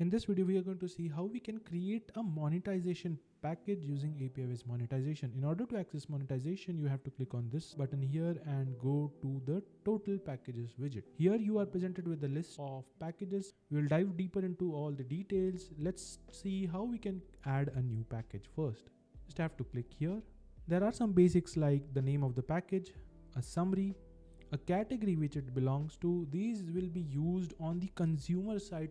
In this video, we are going to see how we can create a monetization package using APIwiz monetization. In order to access monetization, you have to click on this button here and go to the total packages widget. Here you are presented with a list of packages. We'll dive deeper into all the details. Let's see how we can add a new package first. Just have to click here. There are some basics like the name of the package, a summary, a category which it belongs to. These will be used on the consumer side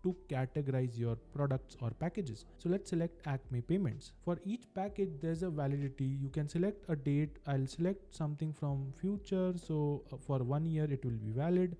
to categorize your products or packages. So let's select Acme payments. For each package, there's a validity. You can select a date. I'll select something from future. So for 1 year, it will be valid.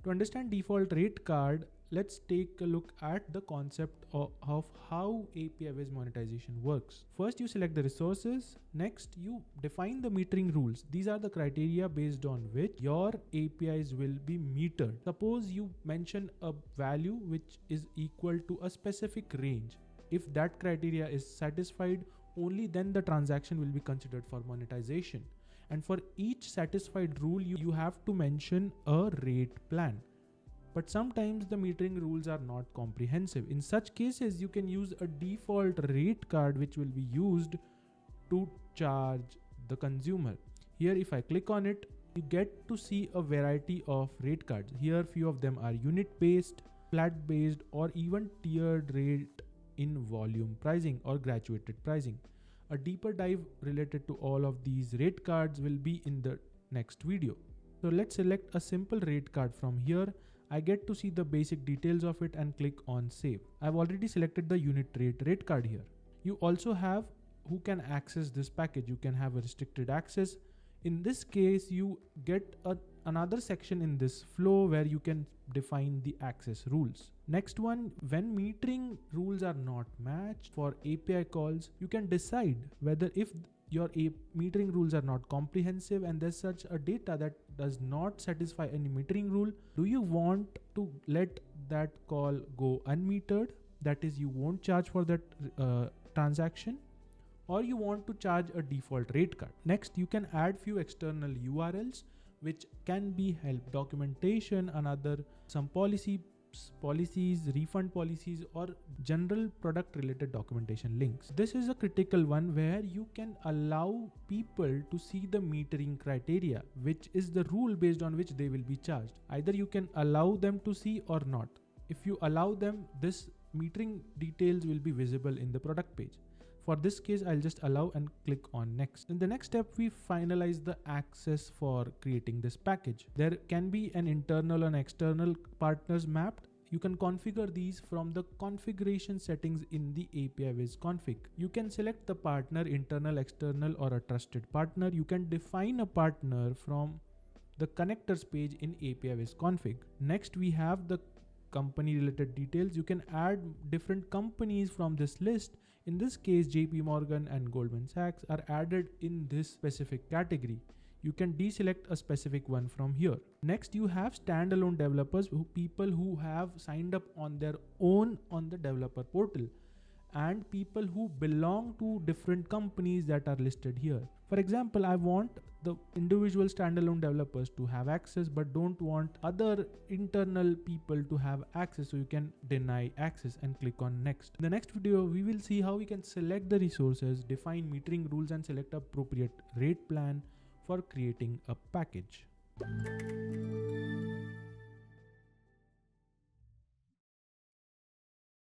To understand default rate card, let's take a look at the concept of how APIwiz monetization works. First, you select the resources. Next, you define the metering rules. These are the criteria based on which your APIs will be metered. Suppose you mention a value which is equal to a specific range. If that criteria is satisfied, only then the transaction will be considered for monetization. And for each satisfied rule, you have to mention a rate plan. But sometimes the metering rules are not comprehensive. In such cases, you can use a default rate card which will be used to charge the consumer. Here, if I click on it, you get to see a variety of rate cards. Here, few of them are unit-based, flat-based, or even tiered rate in volume pricing or graduated pricing. A deeper dive related to all of these rate cards will be in the next video. So let's select a simple rate card from here. I get to see the basic details of it and click on save. I've already selected the unit rate card here. You also have who can access this package. You can have a restricted access. In this case, you get another section in this flow where you can define the access rules. Next one, when metering rules are not matched for API calls, you can decide whether if your metering rules are not comprehensive and there's such a data that does not satisfy any metering rule, do you want to let that call go unmetered? That is, you won't charge for that transaction, or you want to charge a default rate card. Next, you can add few external URLs which can be help documentation, some policies, refund policies, or general product related documentation links. This is a critical one where you can allow people to see the metering criteria, which is the rule based on which they will be charged. Either you can allow them to see or not. If you allow them, this metering details will be visible in the product page. For this case, I'll just allow and click on next. In the next step, we finalize the access for creating this package. There can be an internal and external partners mapped. You can configure these from the configuration settings in the APIwiz config. You can select the partner, internal, external, or a trusted partner. You can define a partner from the connectors page in APIwiz config. Next, we have the company related details. You can add different companies from this list. In this case, JP Morgan and Goldman Sachs are added in this specific category. You can deselect a specific one from here. Next, you have standalone developers, people who have signed up on their own on the developer portal, and people who belong to different companies that are listed here. For example, I want the individual standalone developers to have access, but don't want other internal people to have access. So you can deny access and click on next. In the next video, we will see how we can select the resources, define metering rules, and select appropriate rate plan for creating a package.